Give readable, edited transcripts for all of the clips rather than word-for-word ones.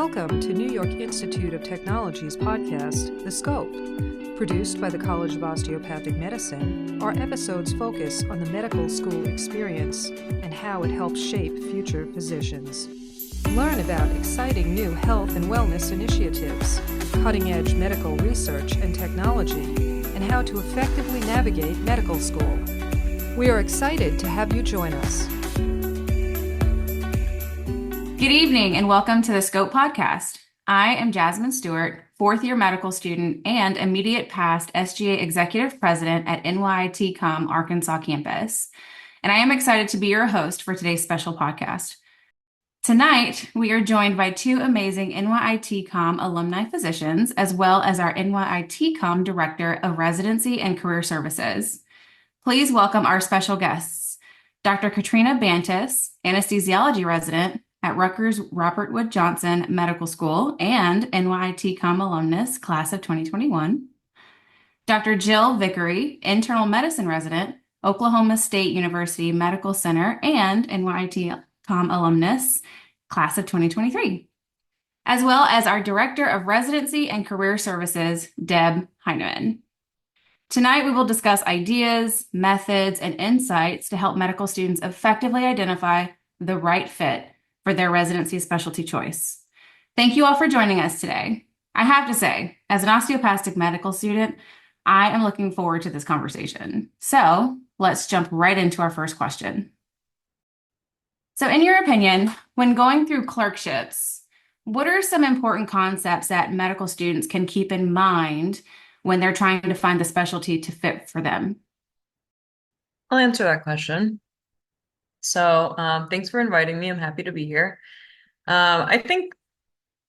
Welcome to New York Institute of Technology's podcast, The Scope. Produced by the College of Osteopathic Medicine, our episodes focus on the medical school experience and how it helps shape future physicians. Learn about exciting new health and wellness initiatives, cutting-edge medical research and technology, and how to effectively navigate medical school. We are excited to have you join us. Good evening and welcome to the Scope podcast. I am Jasmine Stewart, fourth-year medical student and immediate past SGA Executive President at NYIT-COM Arkansas campus, and I am excited to be your host for today's special podcast. Tonight, we are joined by two amazing NYIT-COM alumni physicians, as well as our NYIT-COM Director of Residency and Career Services. Please welcome our special guests, Dr. Katrina Bantis, anesthesiology resident at Rutgers Robert Wood Johnson Medical School and NYIT-COM alumnus, class of 2021. Dr. Jill Vickery, internal medicine resident, Oklahoma State University Medical Center and NYIT-COM alumnus, class of 2023. As well as our Director of Residency and Career Services, Deb Heineman. Tonight, we will discuss ideas, methods, and insights to help medical students effectively identify the right fit for their residency specialty choice. Thank you all for joining us today. I have to say, as an osteopathic medical student, I am looking forward to this conversation. So let's jump right into our first question. So in your opinion, when going through clerkships, what are some important concepts that medical students can keep in mind when they're trying to find the specialty to fit for them? I'll answer that question. So thanks for inviting me. I'm happy to be here. I think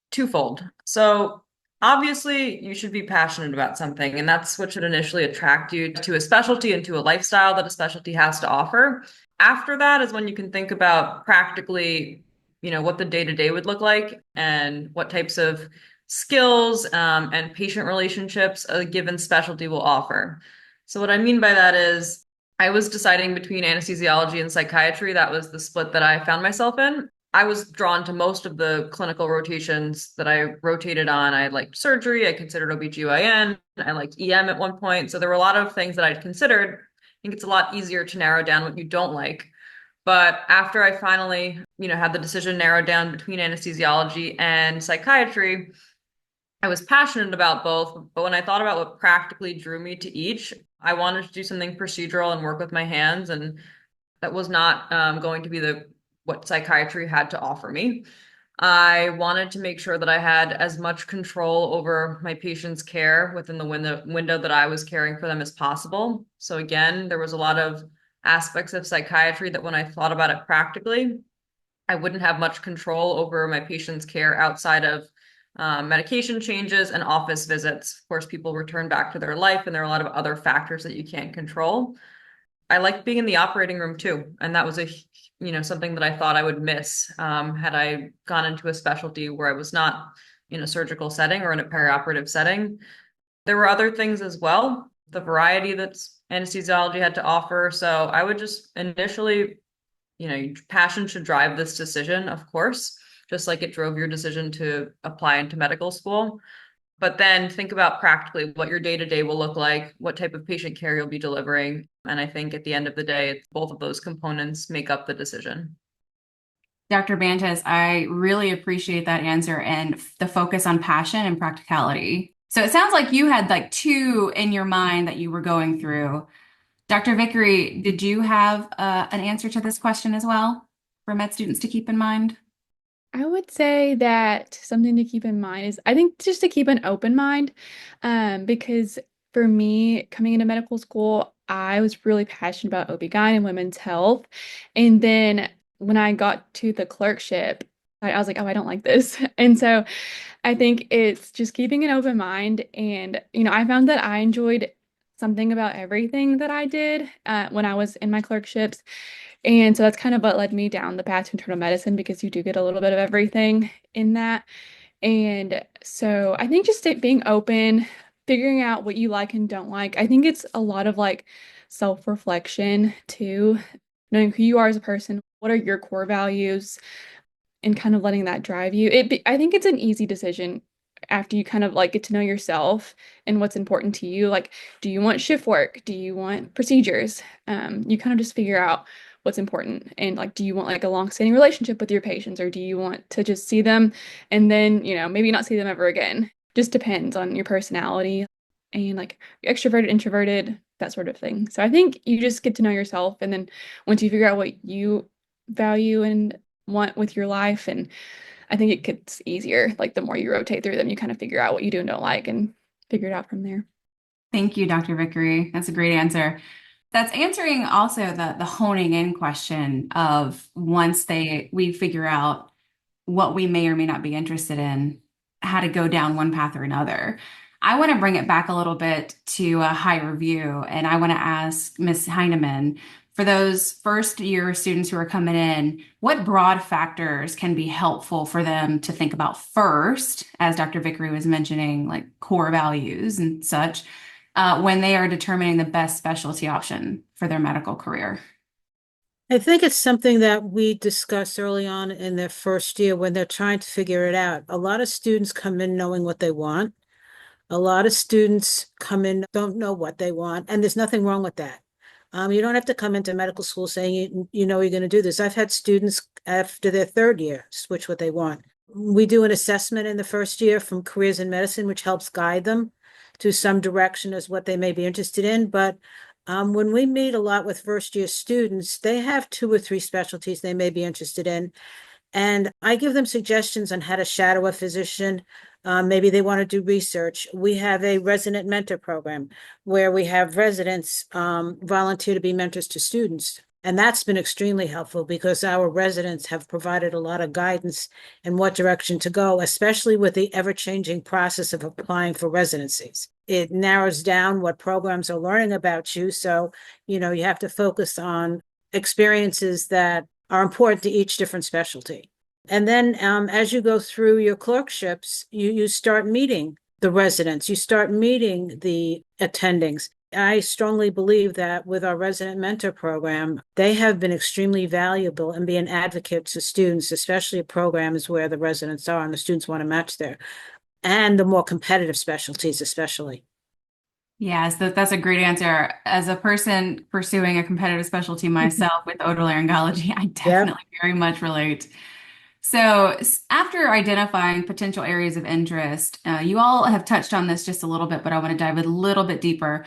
twofold. So obviously you should be passionate about something, and that's what should initially attract you to a specialty and to a lifestyle that a specialty has to offer. After that is when you can think about practically, what the day-to-day would look like and what types of skills and patient relationships a given specialty will offer. So what I mean by that is I was deciding between anesthesiology and psychiatry. That was the split that I found myself in. I was drawn to most of the clinical rotations that I rotated on. I liked surgery. I considered OBGYN. I liked EM at one point. So there were a lot of things that I'd considered. I think it's a lot easier to narrow down what you don't like. But after I finally, had the decision narrowed down between anesthesiology and psychiatry, I was passionate about both. But when I thought about what practically drew me to each, I wanted to do something procedural and work with my hands, and that was not going to be what psychiatry had to offer me. I wanted to make sure that I had as much control over my patient's care within the window that I was caring for them as possible. So again, there was a lot of aspects of psychiatry that when I thought about it practically, I wouldn't have much control over my patient's care outside of medication changes and office visits. Of course, people return back to their life, and there are a lot of other factors that you can't control. I liked being in the operating room too, and that was something that I thought I would miss had I gone into a specialty where I was not in a surgical setting or in a perioperative setting. There were other things as well, the variety that anesthesiology had to offer. So I would just initially, passion should drive this decision, of course, just like it drove your decision to apply into medical school. But then think about practically what your day-to-day will look like, what type of patient care you'll be delivering. And I think at the end of the day, both of those components make up the decision. Dr. Bantis, I really appreciate that answer and the focus on passion and practicality. So it sounds like you had two in your mind that you were going through. Dr. Vickery, did you have an answer to this question as well for med students to keep in mind? I would say that something to keep in mind is, I think, just to keep an open mind, because for me, coming into medical school, I was really passionate about OB-GYN and women's health. And then when I got to the clerkship, I was like, oh, I don't like this. And so I think it's just keeping an open mind. And, I found that I enjoyed something about everything that I did when I was in my clerkships. And so that's kind of what led me down the path to internal medicine, because you do get a little bit of everything in that. And so I think just being open, figuring out what you like and don't like. I think it's a lot of self-reflection too, knowing who you are as a person, what are your core values, and kind of letting that drive you. I think it's an easy decision after you kind of like get to know yourself and what's important to you. Like, do you want shift work? Do you want procedures? You kind of just figure out what's important. And like, do you want like a long-standing relationship with your patients, or do you want to just see them and then, maybe not see them ever again? Just depends on your personality and like you're extroverted, introverted, that sort of thing. So I think you just get to know yourself. And then once you figure out what you value and want with your life, and I think it gets easier. Like the more you rotate through them, you kind of figure out what you do and don't like and figure it out from there. Thank you, Dr. Vickery. That's a great answer. That's answering also the honing in question of once we figure out what we may or may not be interested in, how to go down one path or another. I want to bring it back a little bit to a higher view, and I want to ask Ms. Heineman, for those first year students who are coming in, what broad factors can be helpful for them to think about first, as Dr. Vickery was mentioning, like core values and such, when they are determining the best specialty option for their medical career? I think it's something that we discussed early on in their first year when they're trying to figure it out. A lot of students come in knowing what they want. A lot of students come in, don't know what they want, and there's nothing wrong with that. You don't have to come into medical school saying you know you're going to do this. I've had students after their third year switch what they want. We do an assessment in the first year from Careers in Medicine, which helps guide them to some direction as what they may be interested in. But when we meet a lot with first year students, they have 2 or 3 specialties they may be interested in. And I give them suggestions on how to shadow a physician. Maybe they want to do research. We have a resident mentor program where we have residents volunteer to be mentors to students. And that's been extremely helpful because our residents have provided a lot of guidance in what direction to go, especially with the ever-changing process of applying for residencies. It narrows down what programs are learning about you. So, you have to focus on experiences that are important to each different specialty. And then as you go through your clerkships, you start meeting the residents, you start meeting the attendings. I strongly believe that with our resident mentor program, they have been extremely valuable in being advocates to students, especially at programs where the residents are and the students want to match there, and the more competitive specialties, especially. Yes, that's a great answer. As a person pursuing a competitive specialty myself with otolaryngology, I definitely very much relate. So, after identifying potential areas of interest, you all have touched on this just a little bit, but I want to dive a little bit deeper.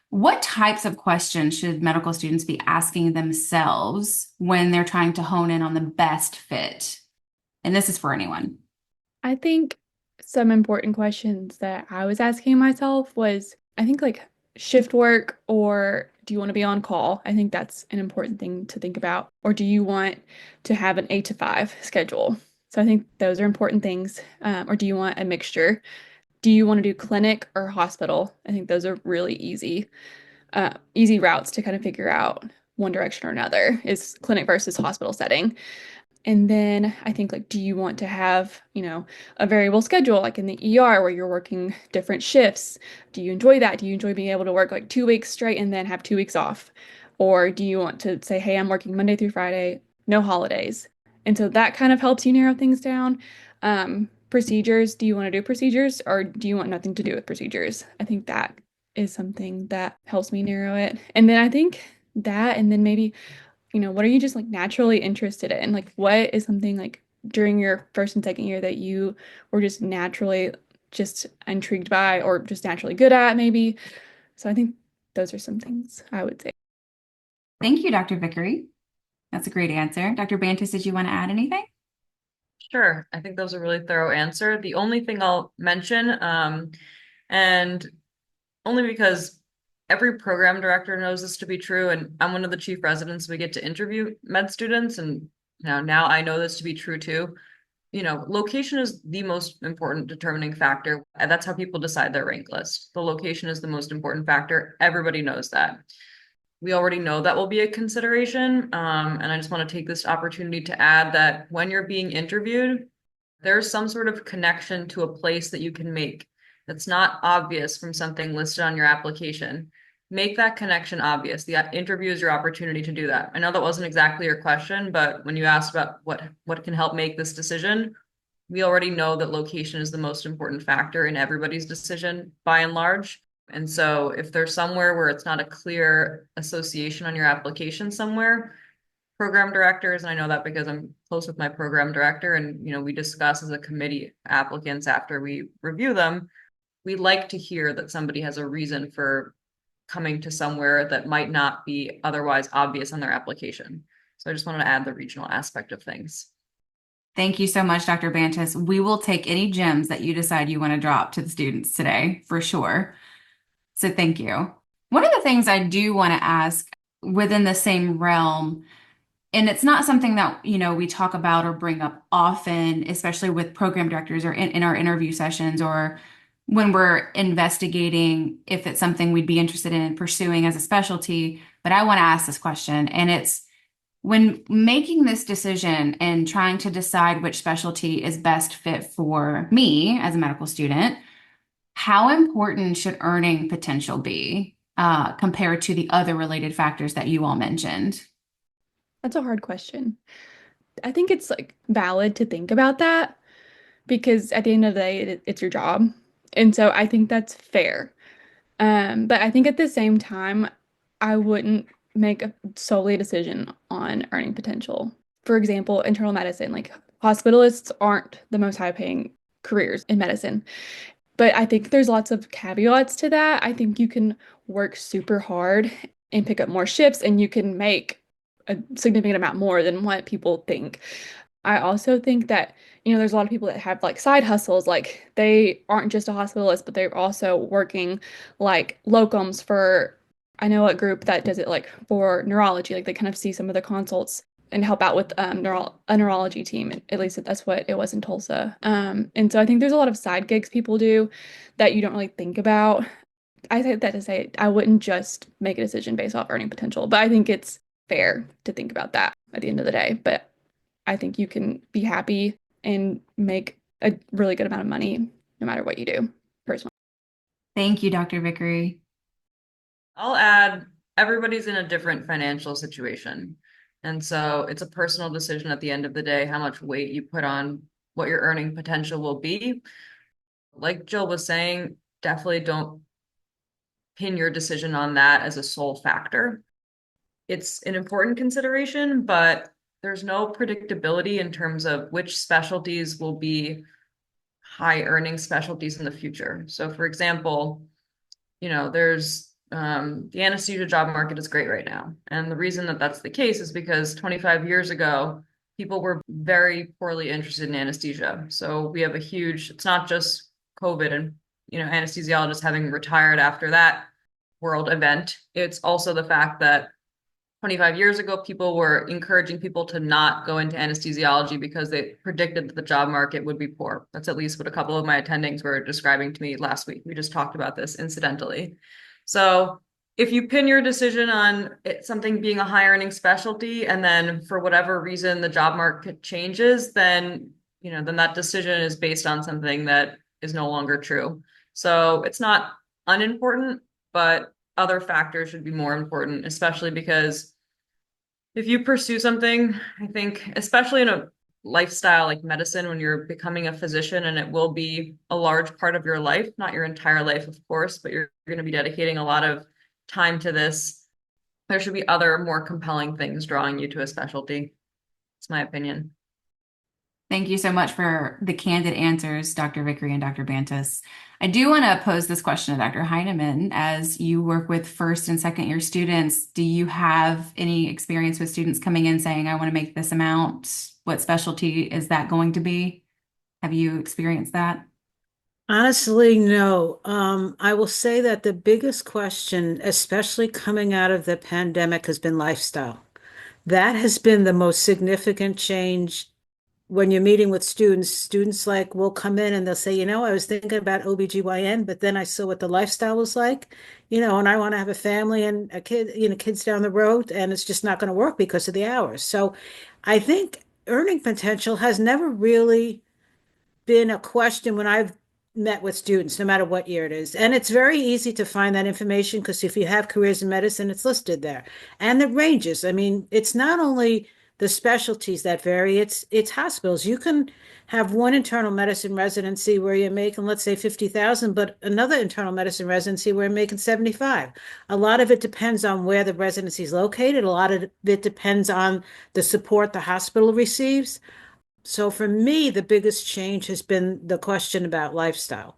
What types of questions should medical students be asking themselves when they're trying to hone in on the best fit? And this is for anyone. I think some important questions that I was asking myself was, I think like shift work, or do you want to be on call? I think that's an important thing to think about. Or do you want to have an 8 to 5 schedule? So I think those are important things. Or do you want a mixture? Do you want to do clinic or hospital? I think those are really easy routes to kind of figure out one direction or another, is clinic versus hospital setting. And then I think like, do you want to have, a variable schedule like in the ER where you're working different shifts? Do you enjoy that? Do you enjoy being able to work like 2 weeks straight and then have 2 weeks off? Or do you want to say, hey, I'm working Monday through Friday, no holidays? And so that kind of helps you narrow things down. Procedures, do you want to do procedures or do you want nothing to do with procedures? I think that is something that helps me narrow it. And then I think that, and then maybe what are you just like naturally interested in? Like, what is something like during your first and second year that you were just naturally just intrigued by or just naturally good at, maybe? So I think those are some things I would say. Thank you, Dr. Vickery. That's a great answer. Dr. Bantis, did you want to add anything? Sure. I think that was a really thorough answer. The only thing I'll mention, and only because every program director knows this to be true, and I'm one of the chief residents, we get to interview med students, and now I know this to be true too. Location is the most important determining factor. And that's how people decide their rank list. The location is the most important factor. Everybody knows that. We already know that will be a consideration. And I just want to take this opportunity to add that when you're being interviewed, there's some sort of connection to a place that you can make that's not obvious from something listed on your application. make that connection obvious. The interview is your opportunity to do that. I know that wasn't exactly your question, but when you asked about what can help make this decision, we already know that location is the most important factor in everybody's decision by and large. And so if there's somewhere where it's not a clear association on your application somewhere, program directors, and I know that because I'm close with my program director, and we discuss as a committee applicants after we review them, we like to hear that somebody has a reason for coming to somewhere that might not be otherwise obvious on their application. So I just wanted to add the regional aspect of things. Thank you so much, Dr. Bantis. We will take any gems that you decide you want to drop to the students today, for sure. So thank you. One of the things I do want to ask within the same realm, and it's not something that, we talk about or bring up often, especially with program directors or in our interview sessions or when we're investigating if it's something we'd be interested in pursuing as a specialty. But I want to ask this question, and it's when making this decision and trying to decide which specialty is best fit for me as a medical student, how important should earning potential be compared to the other related factors that you all mentioned? That's a hard question. I think it's like valid to think about that because at the end of the day, it's your job. And so I think that's fair. But I think at the same time, I wouldn't make solely a decision on earning potential. For example, internal medicine, like hospitalists aren't the most high paying careers in medicine. But I think there's lots of caveats to that. I think you can work super hard and pick up more shifts, and you can make a significant amount more than what people think. I also think that, there's a lot of people that have like side hustles, like they aren't just a hospitalist, but they're also working like locums for, I know a group that does it like for neurology, like they kind of see some of the consults and help out with a neurology team. At least that's what it was in Tulsa. And so I think there's a lot of side gigs people do that you don't really think about. I say that to say I wouldn't just make a decision based off earning potential, but I think it's fair to think about that at the end of the day. But I think you can be happy and make a really good amount of money no matter what you do, personally. Thank you, Dr. Vickery. I'll add, everybody's in a different financial situation. And so it's a personal decision at the end of the day, how much weight you put on what your earning potential will be. Like Jill was saying, definitely don't pin your decision on that as a sole factor. It's an important consideration, but there's no predictability in terms of which specialties will be high earning specialties in the future. So for example, there's the anesthesia job market is great right now. And the reason that that's the case is because 25 years ago, people were very poorly interested in anesthesia. So we have it's not just COVID and, anesthesiologists having retired after that world event. It's also the fact that 25 years ago, people were encouraging people to not go into anesthesiology because they predicted that the job market would be poor. That's at least what a couple of my attendings were describing to me last week. We just talked about this incidentally. So if you pin your decision on something being a high earning specialty, and then for whatever reason the job market changes, then that decision is based on something that is no longer true. So it's not unimportant, but other factors should be more important, especially because if you pursue something, I think, especially in a lifestyle like medicine, when you're becoming a physician, and it will be a large part of your life, not your entire life, of course, but you're going to be dedicating a lot of time to this, there should be other more compelling things drawing you to a specialty. It's my opinion. Thank you so much for the candid answers, Dr. Vickery and Dr. Bantis. I do want to pose this question to Dr. Heineman. As you work with first and second year students, do you have any experience with students coming in saying, I want to make this amount? What specialty is that going to be? Have you experienced that? Honestly, no. I will say that the biggest question, especially coming out of the pandemic, has been lifestyle. That has been the most significant change when you're meeting with students. Students like will come in and they'll say, I was thinking about OBGYN, but then I saw what the lifestyle was like, and I want to have a family and a kid, kids down the road, and it's just not going to work because of the hours. So I think earning potential has never really been a question when I've met with students, no matter what year it is. And it's very easy to find that information because if you have careers in medicine, it's listed there. And the ranges. I mean, it's not only the specialties that vary, it's hospitals. You can have one internal medicine residency where you're making, let's say, 50,000, but another internal medicine residency where you're making 75. A lot of it depends on where the residency is located. A lot of it depends on the support the hospital receives. So for me, the biggest change has been the question about lifestyle.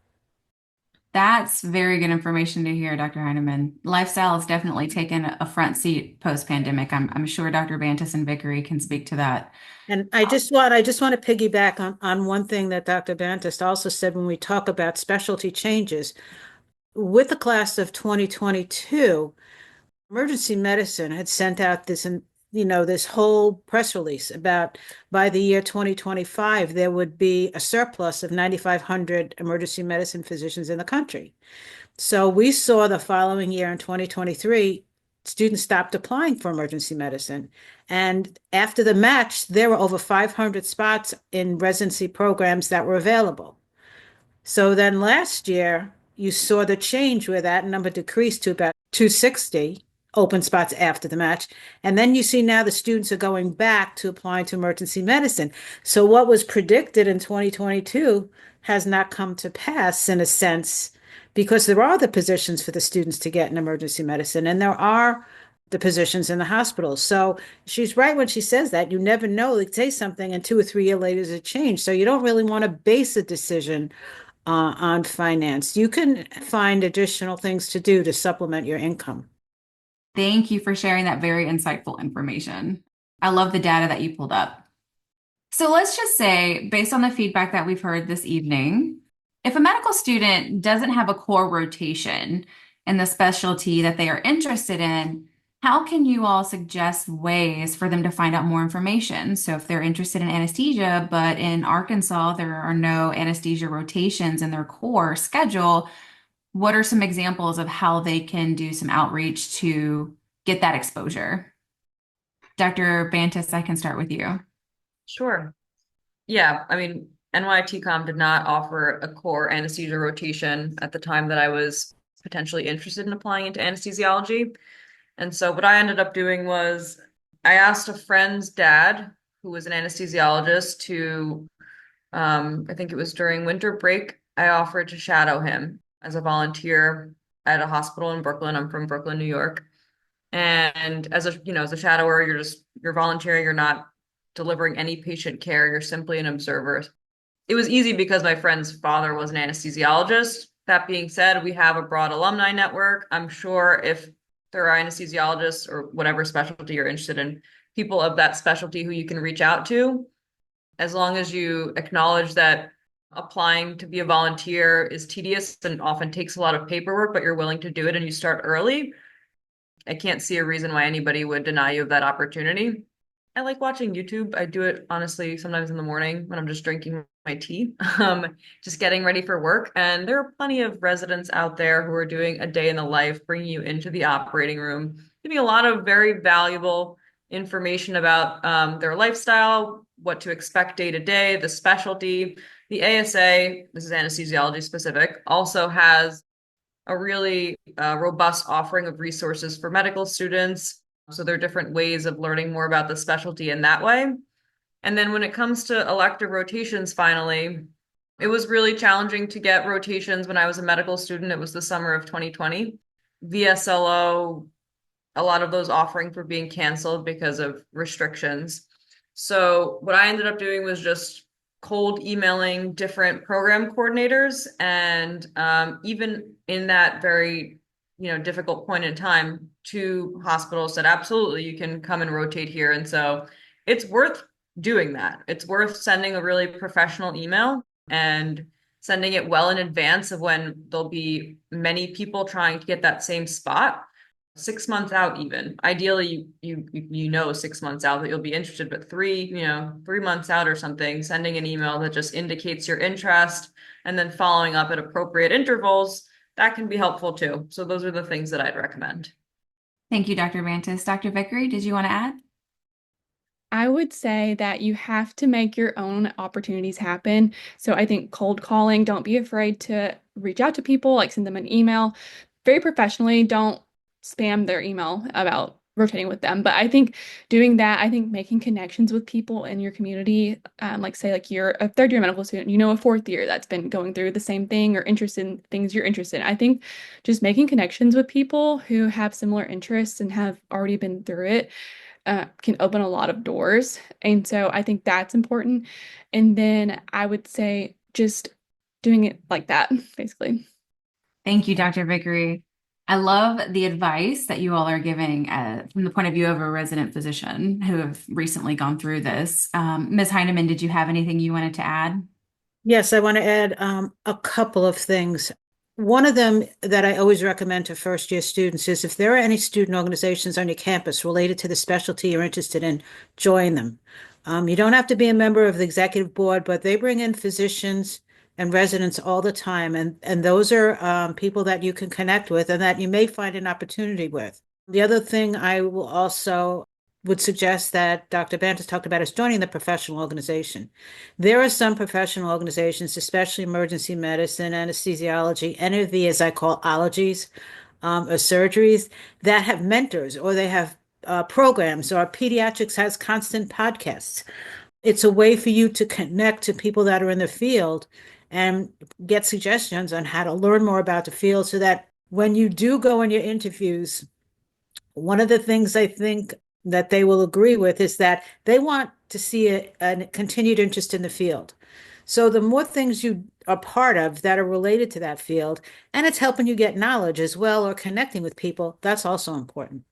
That's very good information to hear, Dr. Heineman. Lifestyle has definitely taken a front seat post-pandemic. I'm sure Dr. Bantis and Vickery can speak to that. And I just want to piggyback on one thing that Dr. Bantist also said when we talk about specialty changes. With the class of 2022, emergency medicine had sent out this whole press release about by the year 2025, there would be a surplus of 9,500 emergency medicine physicians in the country. So we saw the following year in 2023, students stopped applying for emergency medicine. And after the match, there were over 500 spots in residency programs that were available. So then last year, you saw the change where that number decreased to about 260 open spots after the match. And then you see now the students are going back to applying to emergency medicine. So what was predicted in 2022 has not come to pass in a sense, because there are the positions for the students to get in emergency medicine, and there are the positions in the hospitals. So she's right when she says that. You never know. They say something, and 2 or 3 years later, there's a change. So you don't really want to base a decision on finance. You can find additional things to do to supplement your income. Thank you for sharing that very insightful information. I love the data that you pulled up. So let's just say, based on the feedback that we've heard this evening, if a medical student doesn't have a core rotation in the specialty that they are interested in, how can you all suggest ways for them to find out more information? So if they're interested in anesthesia, but in Arkansas, there are no anesthesia rotations in their core schedule, what are some examples of how they can do some outreach to get that exposure? Dr. Bantis, I can start with you. Sure. Yeah, I mean, NYTCOM did not offer a core anesthesia rotation at the time that I was potentially interested in applying into anesthesiology. And so what I ended up doing was I asked a friend's dad, who was an anesthesiologist, to, I think it was during winter break, I offered to shadow him as a volunteer at a hospital in Brooklyn. I'm from Brooklyn, New York. And as a shadower, you're volunteering, you're not delivering any patient care, you're simply an observer. It was easy because my friend's father was an anesthesiologist. That being said, we have a broad alumni network. I'm sure if there are anesthesiologists or whatever specialty you're interested in, people of that specialty who you can reach out to, as long as you acknowledge that applying to be a volunteer is tedious and often takes a lot of paperwork, but you're willing to do it and you start early. I can't see a reason why anybody would deny you of that opportunity. I like watching YouTube. I do it honestly sometimes in the morning when I'm just drinking my tea, just getting ready for work. And there are plenty of residents out there who are doing a day in the life, bringing you into the operating room, giving a lot of very valuable information about their lifestyle, what to expect day to day, the specialty. The ASA, this is anesthesiology specific, also has a really robust offering of resources for medical students. So there are different ways of learning more about the specialty in that way. And then when it comes to elective rotations, finally, it was really challenging to get rotations when I was a medical student. It was the summer of 2020. VSLO, a lot of those offerings were being canceled because of restrictions. So what I ended up doing was just cold emailing different program coordinators. And even in that very difficult point in time, 2 hospitals said, absolutely, you can come and rotate here. And so it's worth doing that. It's worth sending a really professional email and sending it well in advance of when there'll be many people trying to get that same spot. 6 months out, even ideally, you know 6 months out that you'll be interested, but 3 months out or something, sending an email that just indicates your interest and then following up at appropriate intervals, that can be helpful too. So those are the things that I'd recommend. Thank you, Dr. Bantis. Dr. Vickery, did you want to add? I would say that you have to make your own opportunities happen. So I think cold calling, don't be afraid to reach out to people, like send them an email very professionally. Don't spam their email about rotating with them. But I think doing that, I think making connections with people in your community, like say like you're a third year medical student, you know, a fourth year that's been going through the same thing or interested in things you're interested in. I think just making connections with people who have similar interests and have already been through it can open a lot of doors. And so I think that's important. And then I would say just doing it like that, basically. Thank you, Dr. Vickery. I love the advice that you all are giving from the point of view of a resident physician who have recently gone through this. Ms. Heineman, did you have anything you wanted to add? Yes, I want to add a couple of things. One of them that I always recommend to first year students is if there are any student organizations on your campus related to the specialty you're interested in, join them. You don't have to be a member of the executive board, but they bring in physicians and residents all the time. And those are people that you can connect with and that you may find an opportunity with. The other thing I will also would suggest that Dr. Bant has talked about is joining the professional organization. There are some professional organizations, especially emergency medicine, anesthesiology, any of the, as I call, ologies or surgeries, that have mentors or they have programs, or pediatrics has constant podcasts. It's a way for you to connect to people that are in the field and get suggestions on how to learn more about the field so that when you do go in your interviews, one of the things I think that they will agree with is that they want to see a continued interest in the field. So the more things you are part of that are related to that field, and it's helping you get knowledge as well or connecting with people, that's also important.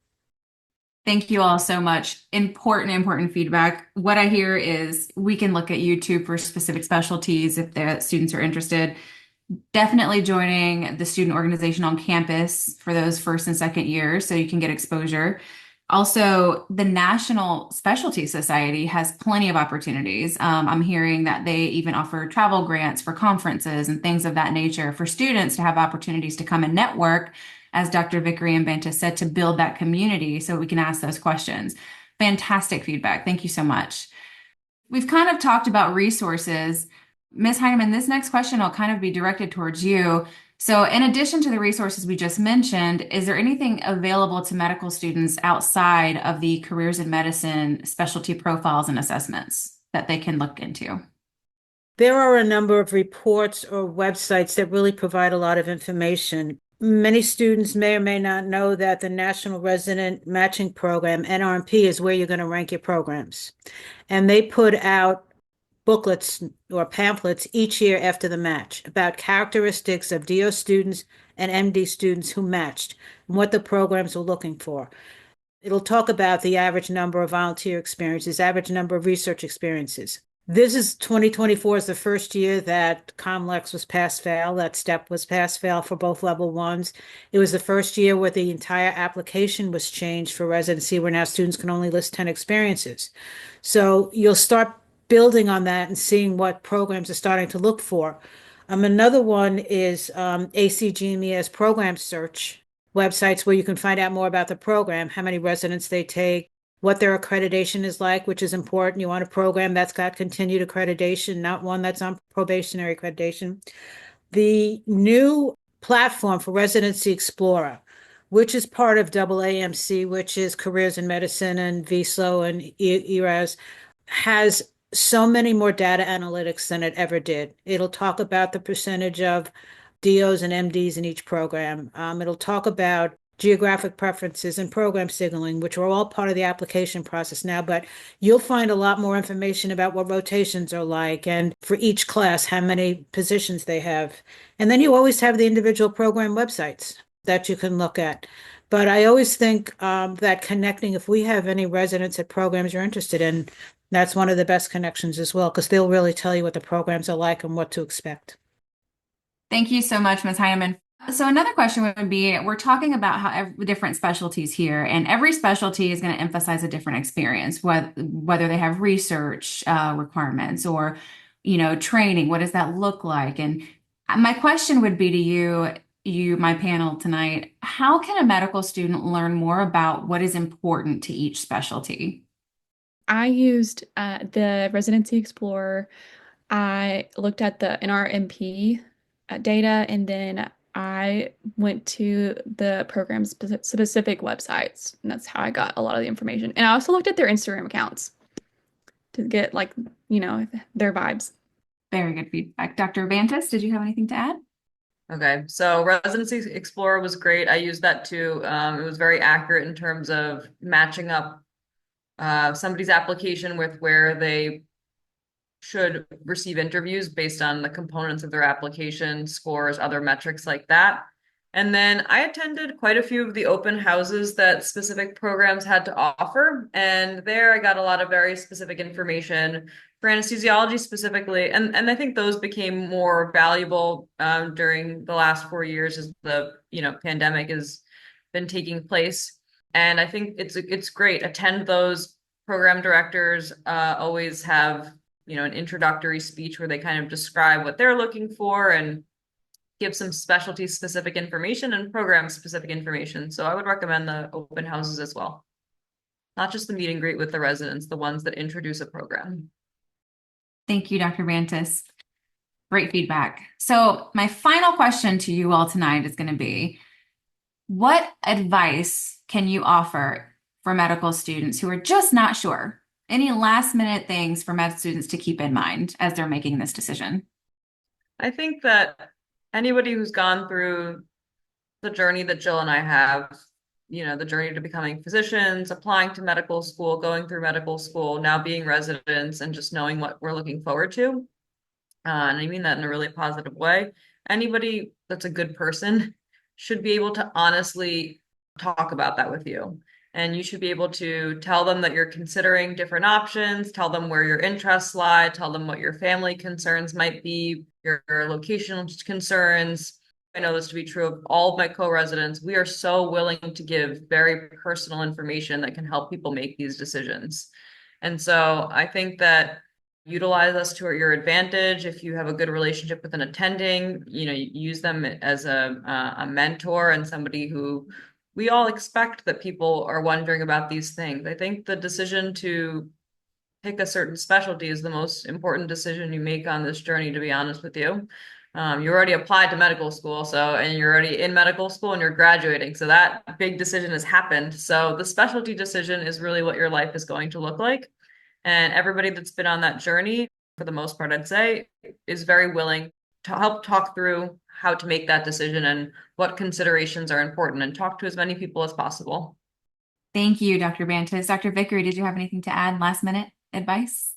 Thank you all so much. Important feedback. What I hear is we can look at YouTube for specific specialties if the students are interested. Definitely joining the student organization on campus for those first and second years so you can get exposure. Also, the National Specialty Society has plenty of opportunities. I'm hearing that they even offer travel grants for conferences and things of that nature for students to have opportunities to come and network, as Dr. Vickery and Banta said, to build that community so we can ask those questions. Fantastic feedback. Thank you so much. We've kind of talked about resources. Ms. Heineman, this next question will kind of be directed towards you. So in addition to the resources we just mentioned, is there anything available to medical students outside of the careers in medicine specialty profiles and assessments that they can look into? There are a number of reports or websites that really provide a lot of information. Many students may or may not know that the National Resident Matching Program, NRMP, is where you're going to rank your programs. And they put out booklets or pamphlets each year after the match about characteristics of DO students and MD students who matched and what the programs were looking for. It'll talk about the average number of volunteer experiences, average number of research experiences. This is 2024 is the first year that COMLEX was pass-fail, that STEP was pass-fail for both level ones. It was the first year where the entire application was changed for residency, where now students can only list 10 experiences. So you'll start building on that and seeing what programs are starting to look for. Another one is ACGME's program search websites where you can find out more about the program, how many residents they take, what their accreditation is like, which is important. You want a program that's got continued accreditation, not one that's on probationary accreditation. The new platform for Residency Explorer, which is part of AAMC, which is Careers in Medicine and VSLO and ERAS, has so many more data analytics than it ever did. It'll talk about the percentage of DOs and MDs in each program. It'll talk about geographic preferences and program signaling, which are all part of the application process now, but you'll find a lot more information about what rotations are like and for each class, how many positions they have. And then you always have the individual program websites that you can look at. But I always think that connecting, if we have any residents at programs you're interested in, that's one of the best connections as well, because they'll really tell you what the programs are like and what to expect. Thank you so much, Ms. Heineman. So another question would be, we're talking about how different specialties here, and every specialty is going to emphasize a different experience, whether they have research requirements or, training. What does that look like? And my question would be to you, my panel tonight, how can a medical student learn more about what is important to each specialty? I used the Residency Explorer. I looked at the NRMP data, and then I went to the program specific websites, and that's how I got a lot of the information. And I also looked at their Instagram accounts to get like, their vibes. Very good feedback. Dr. Vantis, did you have anything to add? Okay, so Residency Explorer was great. I used that too. It was very accurate in terms of matching up somebody's application with where they should receive interviews based on the components of their application, scores, other metrics like that. And then I attended quite a few of the open houses that specific programs had to offer. And there I got a lot of very specific information for anesthesiology specifically. And I think those became more valuable during the last 4 years as the pandemic has been taking place. And I think it's great. Attend those. Program directors always have an introductory speech where they kind of describe what they're looking for and give some specialty specific information and program specific information. So I would recommend the open houses as well. Not just the meet and greet with the residents, the ones that introduce a program. Thank you, Dr. Vantis. Great feedback. So my final question to you all tonight is going to be, what advice can you offer for medical students who are just not sure? Any last minute things for med students to keep in mind as they're making this decision? I think that anybody who's gone through the journey that Jill and I have, the journey to becoming physicians, applying to medical school, going through medical school, now being residents, and just knowing what we're looking forward to. And I mean that in a really positive way. Anybody that's a good person should be able to honestly talk about that with you. And you should be able to tell them that you're considering different options, tell them where your interests lie, tell them what your family concerns might be, your location concerns. I know this to be true of all of my co-residents. We are so willing to give very personal information that can help people make these decisions. And so I think that utilize us to your advantage. If you have a good relationship with an attending, use them as a mentor and somebody who we all expect that people are wondering about these things. I think the decision to pick a certain specialty is the most important decision you make on this journey, to be honest with you. You already applied to medical school, and you're already in medical school and you're graduating. So that big decision has happened. So the specialty decision is really what your life is going to look like. And everybody that's been on that journey, for the most part, I'd say, is very willing to help talk through how to make that decision and what considerations are important, and talk to as many people as possible. Thank you, Dr. Vantis. Dr. Vickery, did you have anything to add? Last minute advice?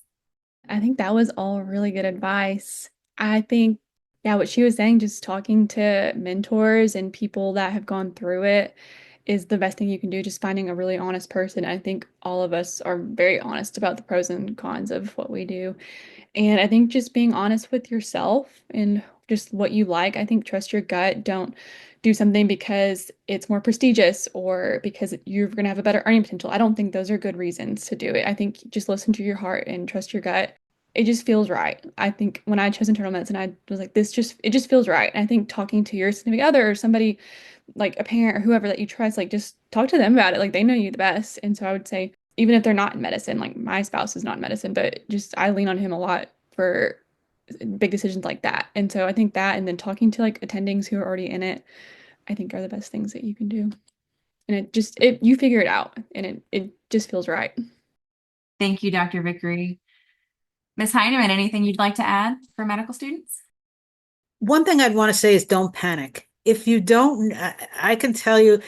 I think that was all really good advice. I think, yeah, what she was saying, just talking to mentors and people that have gone through it is the best thing you can do, just finding a really honest person. I think all of us are very honest about the pros and cons of what we do. And I think just being honest with yourself and just what you like. I think trust your gut. Don't do something because it's more prestigious or because you're going to have a better earning potential. I don't think those are good reasons to do it. I think just listen to your heart and trust your gut. It just feels right. I think when I chose internal medicine, I was like, it just feels right. And I think talking to your significant other or somebody like a parent or whoever that you trust, like just talk to them about it. Like they know you the best. And so I would say, even if they're not in medicine, like my spouse is not in medicine, but just I lean on him a lot for big decisions like that. And so I think that, and then talking to like attendings who are already in it, I think are the best things that you can do. And you figure it out and it just feels right. Thank you, Dr. Vickery. Ms. Heineman, anything you'd like to add for medical students? One thing I'd want to say is don't panic. If you don't, I can tell you,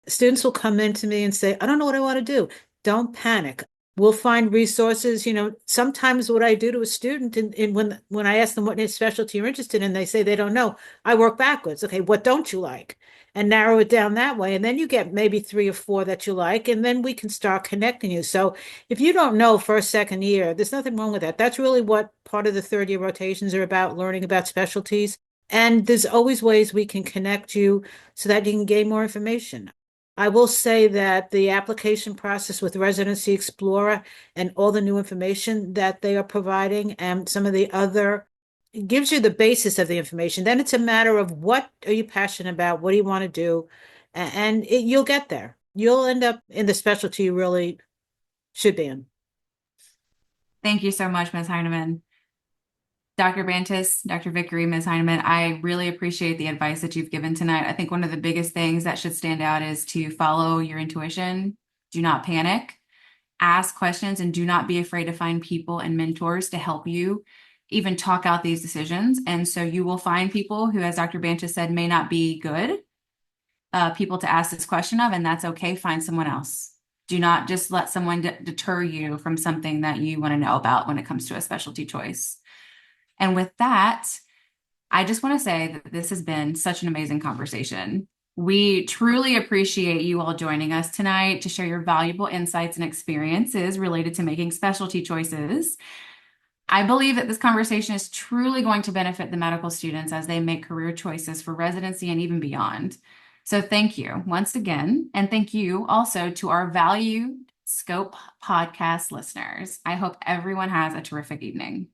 students will come in to me and say, I don't know what I want to do. Don't panic. We'll find resources. Sometimes what I do to a student, and when I ask them what specialty you're interested in, they say they don't know. I work backwards. Okay, what don't you like? And narrow it down that way. And then you get maybe 3 or 4 that you like, and then we can start connecting you. So if you don't know first, second year, there's nothing wrong with that. That's really what part of the third year rotations are about, learning about specialties. And there's always ways we can connect you so that you can gain more information. I will say that the application process with Residency Explorer and all the new information that they are providing and some of the other gives you the basis of the information. Then it's a matter of what are you passionate about? What do you want to do? And you'll get there. You'll end up in the specialty you really should be in. Thank you so much, Ms. Heineman. Dr. Bantis, Dr. Vickery, Ms. Heineman, I really appreciate the advice that you've given tonight. I think one of the biggest things that should stand out is to follow your intuition. Do not panic. Ask questions and do not be afraid to find people and mentors to help you even talk out these decisions. And so you will find people who, as Dr. Bantis said, may not be good people to ask this question of, and that's okay. Find someone else. Do not just let someone deter you from something that you want to know about when it comes to a specialty choice. And with that, I just want to say that this has been such an amazing conversation. We truly appreciate you all joining us tonight to share your valuable insights and experiences related to making specialty choices. I believe that this conversation is truly going to benefit the medical students as they make career choices for residency and even beyond. So thank you once again, and thank you also to our valued Scope podcast listeners. I hope everyone has a terrific evening.